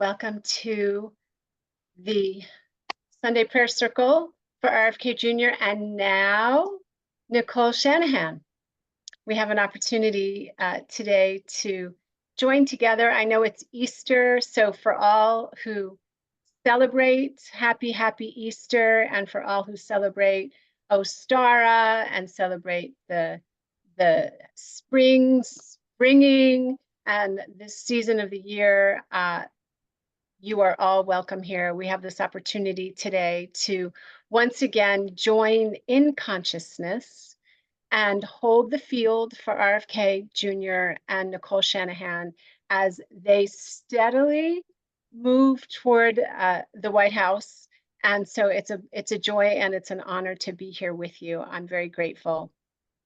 Welcome to the Sunday Prayer Circle for RFK Jr. and now Nicole Shanahan. We have an opportunity today to join together. I know it's Easter, so for all who celebrate, happy Easter, and for all who celebrate Ostara and celebrate the springing and this season of the year, you are all welcome here. We have this opportunity today to once again join in consciousness and hold the field for RFK Jr. and Nicole Shanahan as they steadily move toward the White House. And so it's a joy and it's an honor to be here with you. I'm very grateful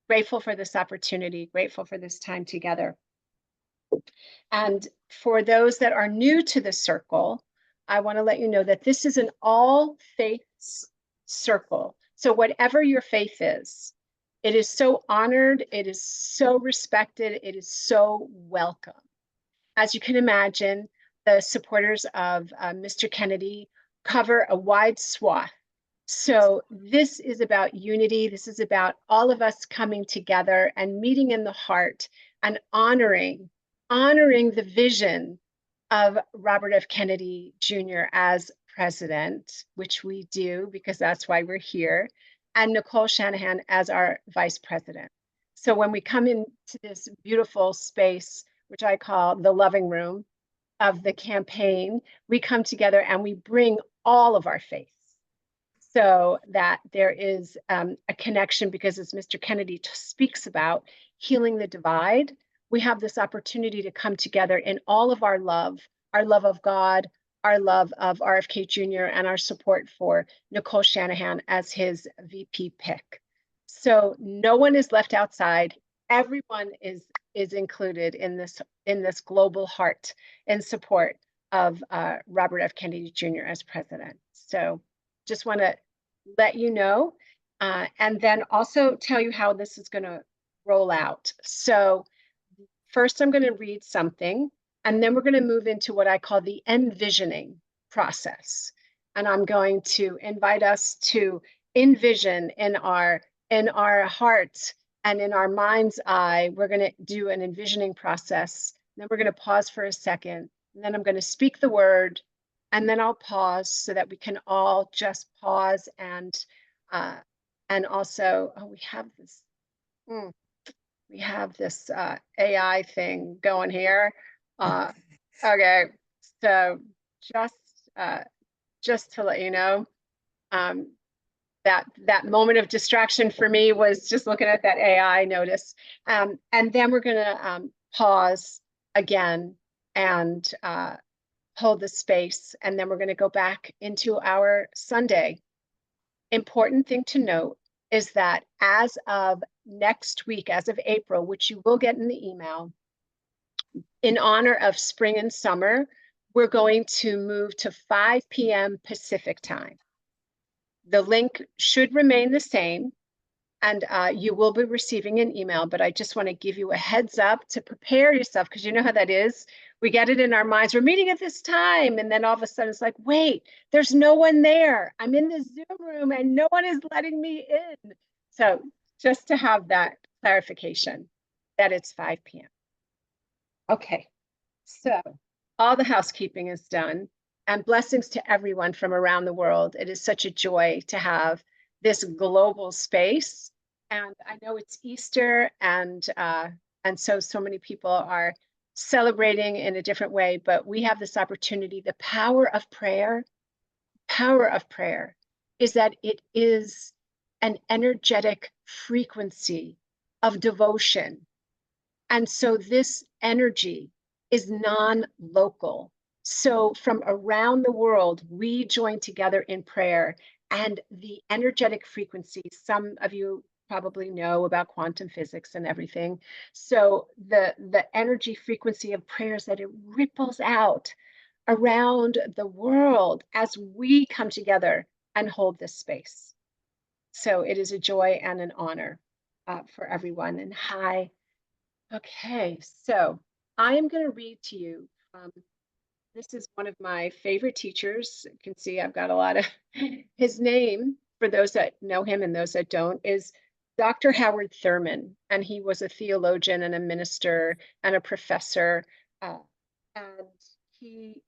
for this opportunity, grateful for this time together. And for those that are new to the circle, I want to let you know that this is an all faiths circle. So whatever your faith is, it is so honored, it is so respected, it is so welcome. As you can imagine, the supporters of Mr. Kennedy cover a wide swath. So this is about unity. This is about all of us coming together and meeting in the heart and honoring the vision of Robert F. Kennedy Jr. as president, which we do because that's why we're here, and Nicole Shanahan as our vice president. So when we come into this beautiful space, which I call the loving room of the campaign, we come together and we bring all of our faiths so that there is a connection, because as Mr. Kennedy speaks about healing the divide, we have this opportunity to come together in all of our love of God, our love of RFK Jr., and our support for Nicole Shanahan as his VP pick. So no one is left outside. Everyone is included in this global heart in support of Robert F. Kennedy Jr. as president. So just want to let you know, and then also tell you how this is going to roll out. So first, I'm going to read something, and then we're going to move into what I call the envisioning process. And I'm going to invite us to envision in our heart and in our mind's eye. We're going to do an envisioning process. Then we're going to pause for a second, and then I'm going to speak the word, and then I'll pause so that we can all just pause and also, we have this. We have this AI thing going here. Okay, so just to let you know, that moment of distraction for me was just looking at that AI notice. And then we're going to pause again and hold the space, and then we're going to go back into our Sunday. Important thing to note is that as of next week, as of April, which you will get in the email, in honor of spring and summer, we're going to move to 5 p.m. Pacific time. The link should remain the same, and you will be receiving an email, but I just want to give you a heads up to prepare yourself, because you know how that is. We get it in our minds, we're meeting at this time, and then all of a sudden it's like, wait, there's no one there. I'm in the Zoom room and no one is letting me in. So just to have that clarification that it's 5 p.m. Okay, so all the housekeeping is done, and blessings to everyone from around the world. It is such a joy to have this global space. And I know it's Easter, and so many people are celebrating in a different way, but we have this opportunity. The power of prayer is that it is an energetic frequency of devotion. And so this energy is non-local. So from around the world, we join together in prayer, and the energetic frequency, some of you probably know about quantum physics and everything. So the energy frequency of prayers, that it ripples out around the world as we come together and hold this space. So it is a joy and an honor for everyone. And hi. Okay, so I am going to read to you from This is one of my favorite teachers. You can see I've got a lot of his name, for those that know him and those that don't, is Dr. Howard Thurman. And he was a theologian and a minister and a professor. Uh, and he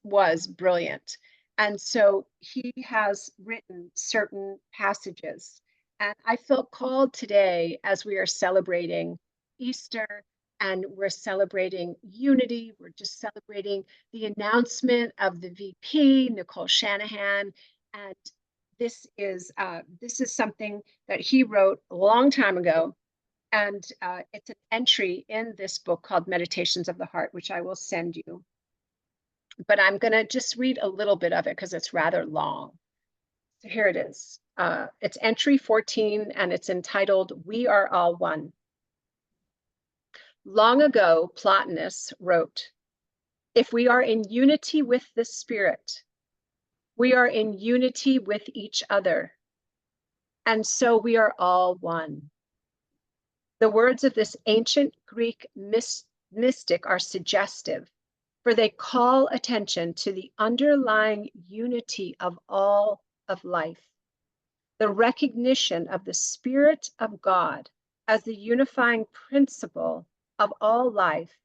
was brilliant. And so he has written certain passages. And I felt called today, as we are celebrating Easter and we're celebrating unity, we're just celebrating the announcement of the VP, Nicole Shanahan. And this is something that he wrote a long time ago. And it's an entry in this book called Meditations of the Heart, which I will send you, but I'm going to just read a little bit of it because it's rather long. So here it is. It's entry 14, and it's entitled, We Are All One. Long ago, Plotinus wrote, if we are in unity with the Spirit, we are in unity with each other, and so we are all one. The words of this ancient Greek mystic are suggestive, for they call attention to the underlying unity of all of life, the recognition of the Spirit of God as the unifying principle of all life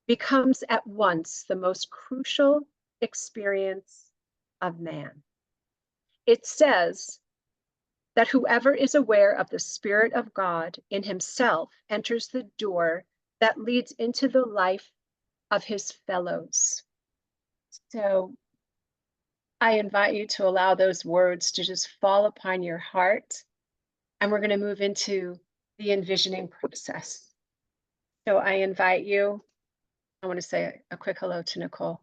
becomes at once the most crucial experience of man. It says that whoever is aware of the Spirit of God in himself enters the door that leads into the life of his fellows. So I invite you to allow those words to just fall upon your heart. And we're going to move into the envisioning process. So I invite you, I want to say a quick hello to Nicole.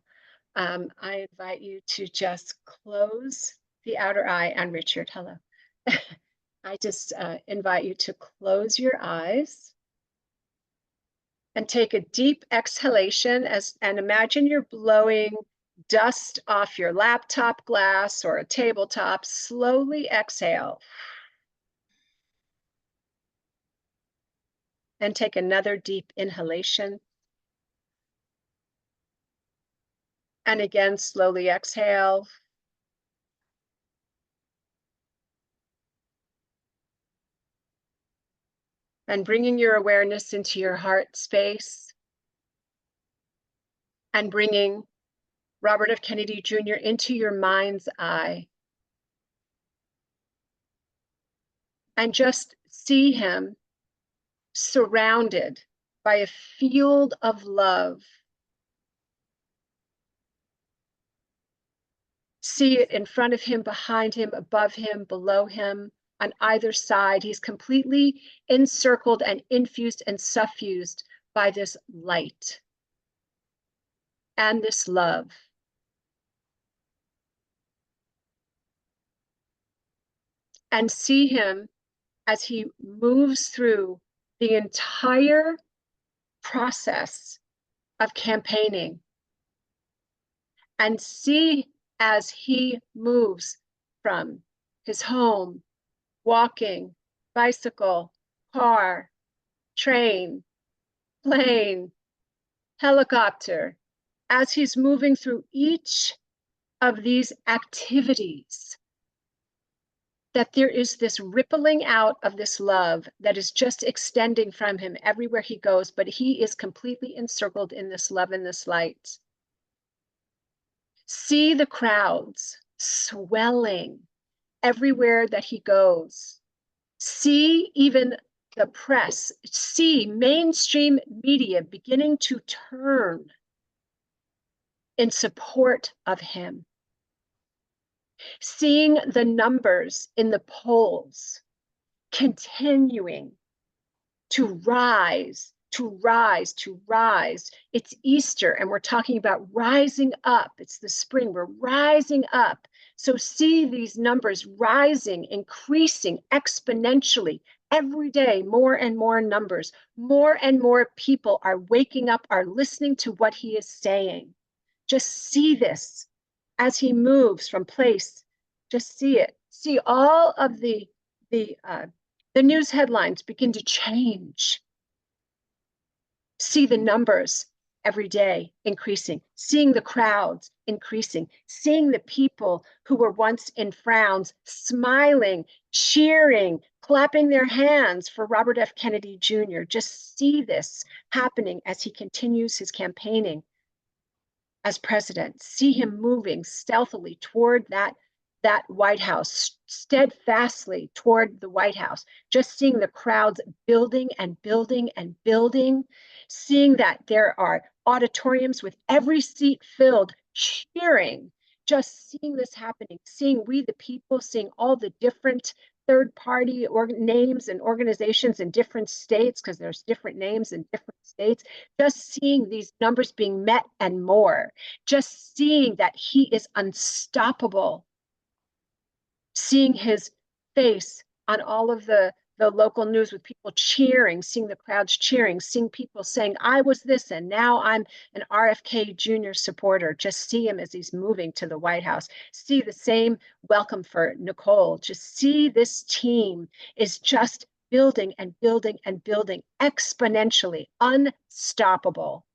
I invite you to just close the outer eye, and Richard, hello. I just invite you to close your eyes and take a deep exhalation and imagine you're blowing dust off your laptop glass or a tabletop. Slowly exhale. And take another deep inhalation. And again, slowly exhale. And bringing your awareness into your heart space. And bringing Robert F. Kennedy Jr. into your mind's eye. And just see him surrounded by a field of love. See it in front of him, behind him, above him, below him, on either side. He's completely encircled and infused and suffused by this light and this love. And see him as he moves through the entire process of campaigning. And see as he moves from his home, walking, bicycle, car, train, plane, helicopter, as he's moving through each of these activities, that there is this rippling out of this love that is just extending from him everywhere he goes, but he is completely encircled in this love and this light. See the crowds swelling everywhere that he goes. See even the press, see mainstream media beginning to turn in support of him. Seeing the numbers in the polls continuing to rise, to rise, to rise. It's Easter, and we're talking about rising up. It's the spring, we're rising up. So see these numbers rising, increasing exponentially every day, more and more numbers. More and more people are waking up, are listening to what he is saying. Just see this as he moves from place. Just see it. See all of the news headlines begin to change. See the numbers every day increasing, seeing the crowds increasing, seeing the people who were once in frowns smiling, cheering, clapping their hands for Robert F. Kennedy Jr. Just see this happening as he continues his campaigning as president. See him moving stealthily toward that White House, steadfastly toward the White House, just seeing the crowds building and building and building, seeing that there are auditoriums with every seat filled, cheering, just seeing this happening, seeing we the people, seeing all the different third party names and organizations in different states, because there's different names in different states, just seeing these numbers being met and more, just seeing that he is unstoppable, seeing his face on all of the local news with people cheering, seeing the crowds cheering, seeing people saying, I was this and now I'm an RFK Jr. supporter. Just see him as he's moving to the White House. See the same welcome for Nicole. Just see this team is just building and building and building exponentially, unstoppable.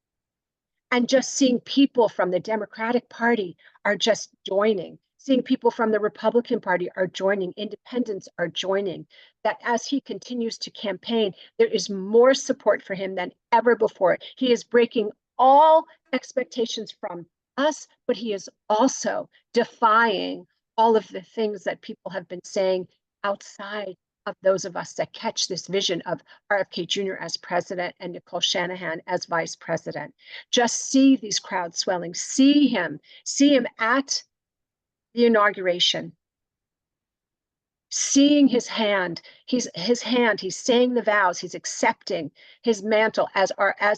And just seeing people from the Democratic Party are just joining, seeing people from the Republican Party are joining, independents are joining, that as he continues to campaign, there is more support for him than ever before. He is breaking all expectations from us, but he is also defying all of the things that people have been saying outside of those of us that catch this vision of RFK Jr. as president and Nicole Shanahan as vice president. Just see these crowds swelling, see him at the inauguration, seeing his hand, he's saying the vows, he's accepting his mantle as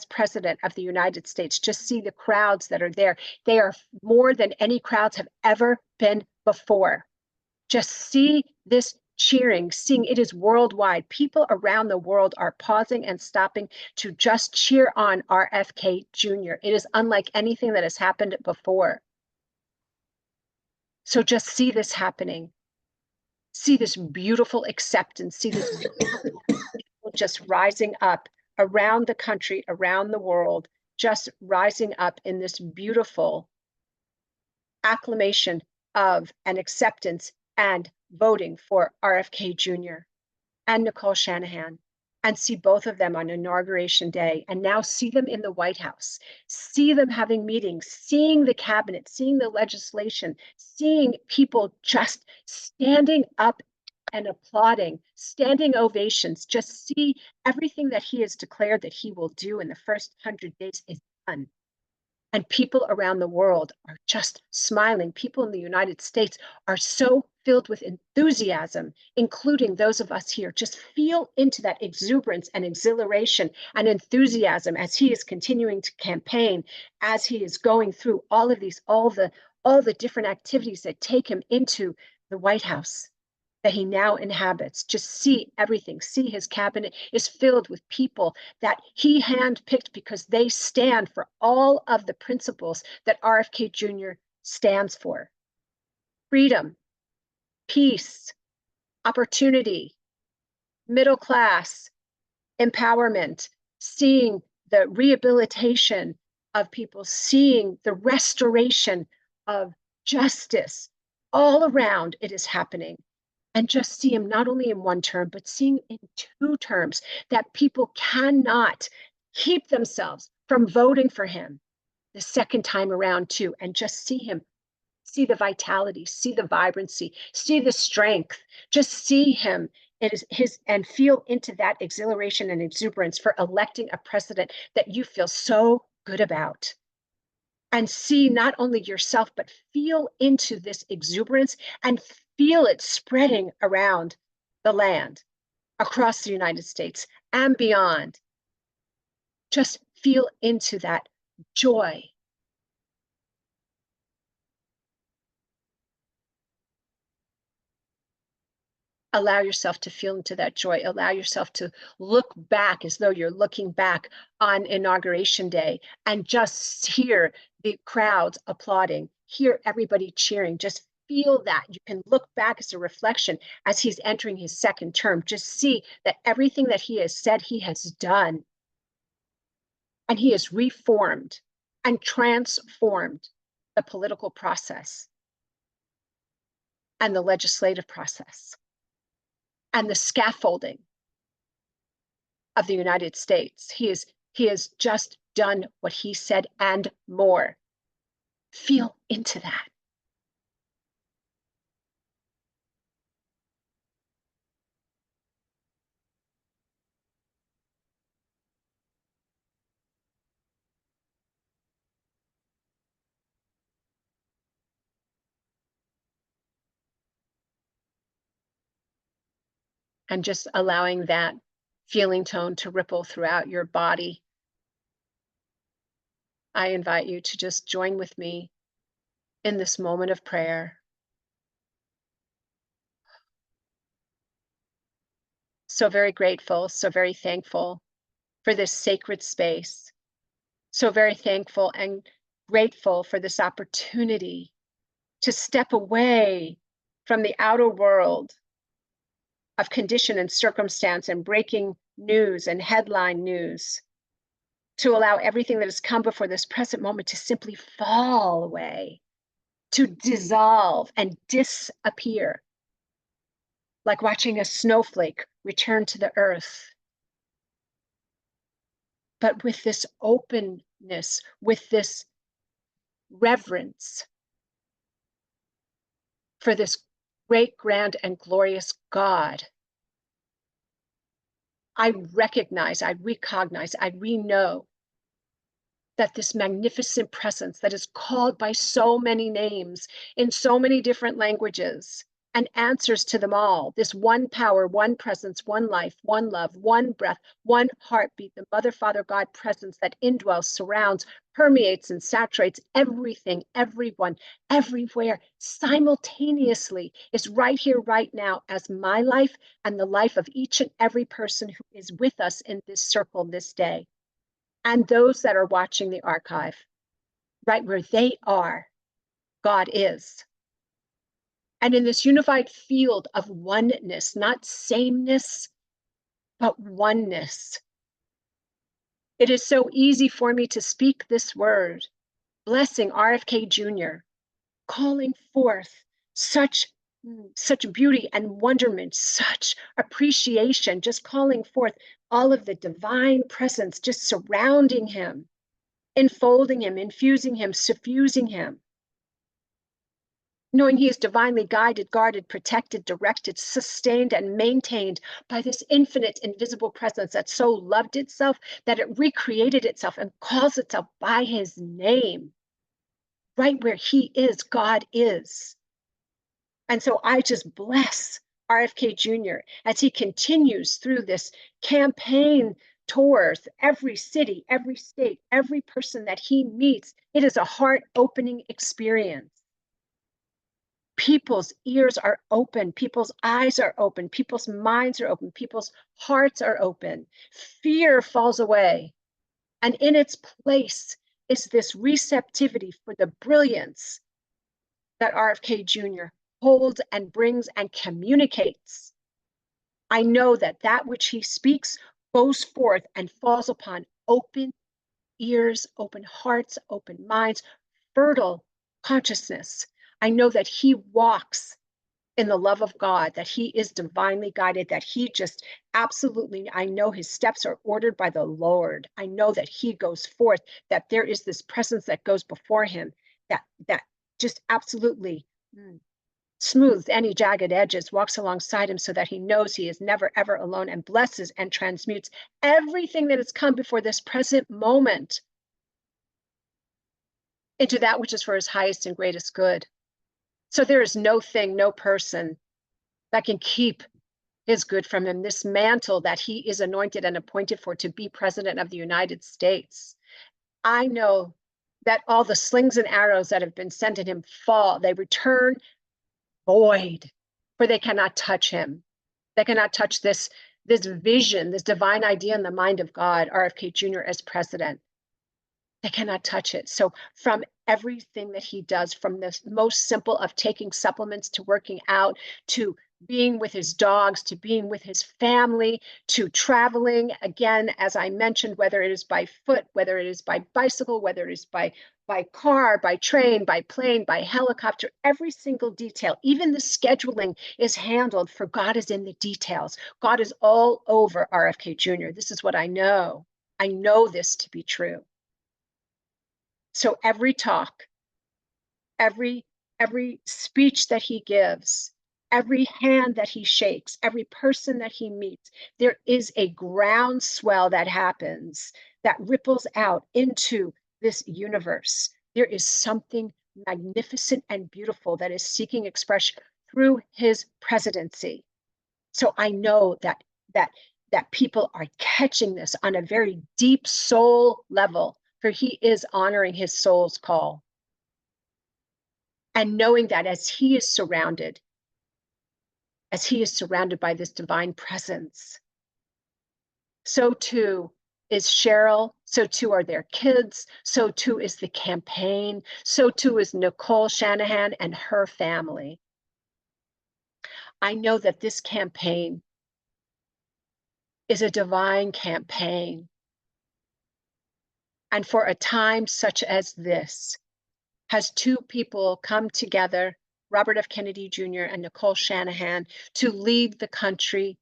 president of the United States. Just see the crowds that are there. They are more than any crowds have ever been before. Just see this cheering, seeing it is worldwide. People around the world are pausing and stopping to just cheer on RFK Jr. It is unlike anything that has happened before. So just see this happening. See this beautiful acceptance. See this beautiful people just rising up around the country, around the world, just rising up in this beautiful acclamation of an acceptance and voting for RFK Jr. and Nicole Shanahan, and see both of them on Inauguration Day, and now see them in the White House, see them having meetings, seeing the cabinet, seeing the legislation, seeing people just standing up and applauding, standing ovations, just see everything that he has declared that he will do in the first 100 days is done. And people around the world are just smiling. People in the United States are so filled with enthusiasm, including those of us here. Just feel into that exuberance and exhilaration and enthusiasm as he is continuing to campaign, as he is going through all of these, all the different activities that take him into the White House that he now inhabits. Just see everything. See his cabinet is filled with people that he handpicked because they stand for all of the principles that RFK Jr. stands for. Freedom, peace, opportunity, middle class, empowerment, seeing the rehabilitation of people, seeing the restoration of justice. All around it is happening. And just see him not only in one term, but seeing in two terms, that people cannot keep themselves from voting for him the second time around too. And just see him, see the vitality, see the vibrancy, see the strength, just see him and feel into that exhilaration and exuberance for electing a president that you feel so good about. And see not only yourself, but feel into this exuberance and feel it spreading around the land, across the United States and beyond. Just feel into that joy. Allow yourself to feel into that joy. Allow yourself to look back as though you're looking back on Inauguration Day and just hear the crowds applauding, hear everybody cheering. Just feel that. You can look back as a reflection as he's entering his second term. Just see that everything that he has said he has done And he has reformed and transformed the political process and the legislative process and the scaffolding of the United States. He has just done what he said and more. Feel into that. And just allowing that feeling tone to ripple throughout your body. I invite you to just join with me in this moment of prayer. So very grateful, so very thankful for this sacred space. So very thankful and grateful for this opportunity to step away from the outer world of condition and circumstance and breaking news and headline news, to allow everything that has come before this present moment to simply fall away, to dissolve and disappear, like watching a snowflake return to the earth. But with this openness, with this reverence for this great, grand, and glorious God, I recognize, I know that this magnificent presence that is called by so many names in so many different languages and answers to them all, this one power, one presence, one life, one love, one breath, one heartbeat, the Mother, Father, God presence that indwells, surrounds, permeates, and saturates everything, everyone, everywhere, simultaneously, is right here, right now, as my life and the life of each and every person who is with us in this circle this day. And those that are watching the archive, right where they are, God is. And in this unified field of oneness, not sameness, but oneness, it is so easy for me to speak this word, blessing RFK Jr., calling forth such beauty and wonderment, such appreciation, just calling forth all of the divine presence, just surrounding him, enfolding him, infusing him, suffusing him, knowing he is divinely guided, guarded, protected, directed, sustained, and maintained by this infinite, invisible presence that so loved itself that it recreated itself and calls itself by his name. Right where he is, God is. And so I just bless RFK Jr. as he continues through this campaign tours, every city, every state, every person that he meets. It is a heart-opening experience. People's ears are open, people's eyes are open, people's minds are open, people's hearts are open. Fear falls away. And in its place is this receptivity for the brilliance that RFK Jr. holds and brings and communicates. I know that that which he speaks goes forth and falls upon open ears, open hearts, open minds, fertile consciousness. I know that he walks in the love of God, that he is divinely guided, that he just absolutely, I know his steps are ordered by the Lord. I know that he goes forth, that there is this presence that goes before him, that just absolutely smooths any jagged edges, walks alongside him so that he knows he is never, ever alone, and blesses and transmutes everything that has come before this present moment into that which is for his highest and greatest good. So there is no thing, no person that can keep his good from him. This mantle that he is anointed and appointed for, to be president of the United States. I know that all the slings and arrows that have been sent at him fall, they return void, for they cannot touch him. They cannot touch this vision, this divine idea in the mind of God, RFK Jr. as president. They cannot touch it. So from everything that he does, from the most simple of taking supplements to working out, to being with his dogs, to being with his family, to traveling, again, as I mentioned, whether it is by foot, whether it is by bicycle, whether it is by car, by train, by plane, by helicopter, every single detail, even the scheduling is handled, for God is in the details. God is all over RFK Jr. This is what I know. I know this to be true. So every talk, every speech that he gives, every hand that he shakes, every person that he meets, there is a groundswell that happens that ripples out into this universe. There is something magnificent and beautiful that is seeking expression through his presidency. So I know that people are catching this on a very deep soul level, for he is honoring his soul's call. And knowing that as he is surrounded by this divine presence, so too is Cheryl, so too are their kids, so too is the campaign, so too is Nicole Shanahan and her family. I know that this campaign is a divine campaign. And for a time such as this, has two people come together, Robert F. Kennedy Jr. and Nicole Shanahan, to lead the country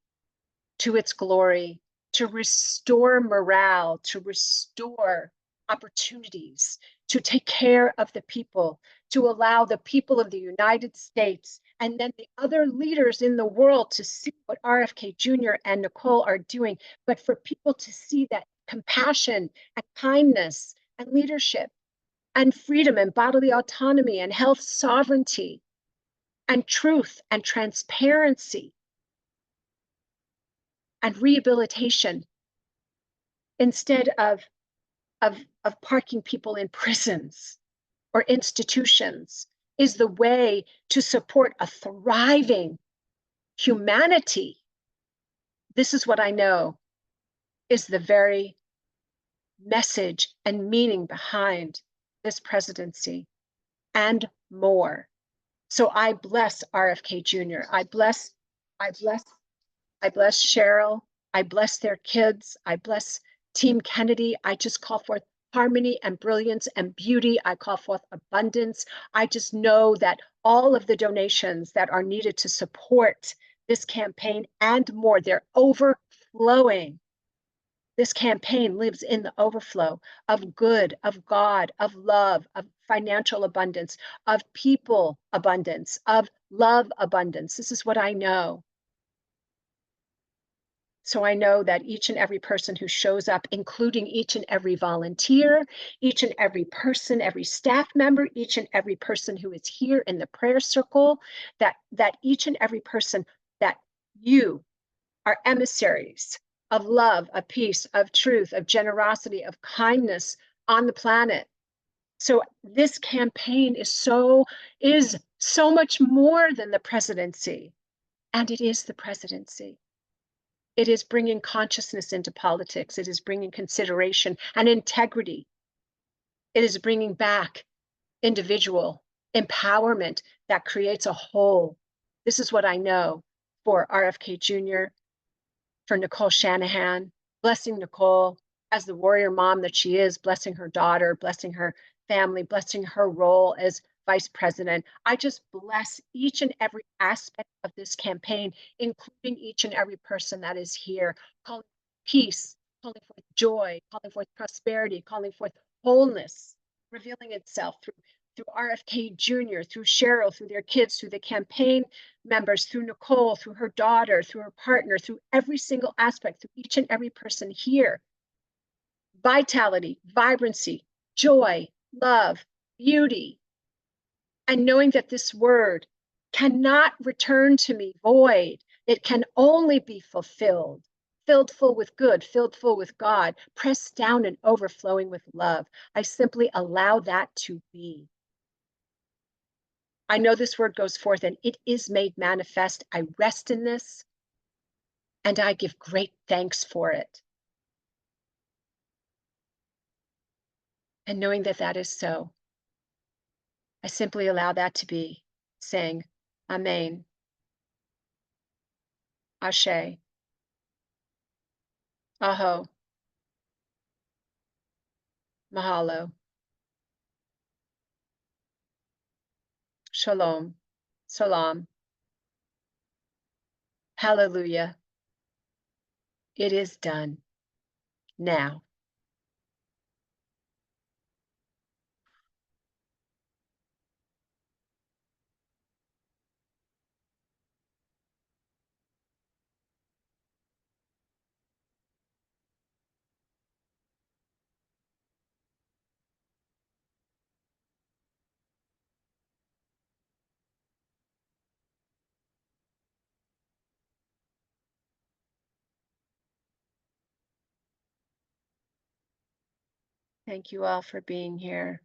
to its glory, to restore morale, to restore opportunities, to take care of the people, to allow the people of the United States and then the other leaders in the world to see what RFK Jr. and Nicole are doing, but for people to see that compassion and kindness and leadership and freedom and bodily autonomy and health sovereignty and truth and transparency and rehabilitation, instead of parking people in prisons or institutions, is the way to support a thriving humanity. This is what I know is the very message and meaning behind this presidency and more. So I bless RFK Jr. I bless Cheryl. I bless their kids. I bless Team Kennedy. I just call forth harmony and brilliance and beauty. I call forth abundance. I just know that all of the donations that are needed to support this campaign and more, they're overflowing. This campaign lives in the overflow of good, of God, of love, of financial abundance, of people abundance, of love abundance. This is what I know. So I know that each and every person who shows up, including each and every volunteer, each and every person, every staff member, each and every person who is here in the prayer circle, that each and every person, that you are emissaries of love, of peace, of truth, of generosity, of kindness on the planet. So this campaign is so much more than the presidency, and it is the presidency. It is bringing consciousness into politics. It is bringing consideration and integrity. It is bringing back individual empowerment that creates a whole. This is what I know for RFK Jr., for Nicole Shanahan, blessing Nicole as the warrior mom that she is, blessing her daughter, blessing her family, blessing her role as vice president. I just bless each and every aspect of this campaign, including each and every person that is here, calling for peace, calling forth joy, calling forth prosperity, calling forth wholeness, revealing itself through RFK Jr., through Cheryl, through their kids, through the campaign members, through Nicole, through her daughter, through her partner, through every single aspect, through each and every person here. Vitality, vibrancy, joy, love, beauty, and knowing that this word cannot return to me void. It can only be fulfilled, filled full with good, filled full with God, pressed down and overflowing with love. I simply allow that to be. I know this word goes forth and it is made manifest. I rest in this and I give great thanks for it. And knowing that that is so, I simply allow that to be, saying, Amen. Ashe. Aho. Mahalo. Shalom. Salam. Hallelujah. It is done now. Thank you all for being here.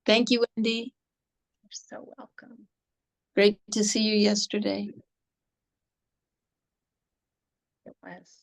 Thank you, Wendy. You're so welcome. Great to see you yesterday. It was.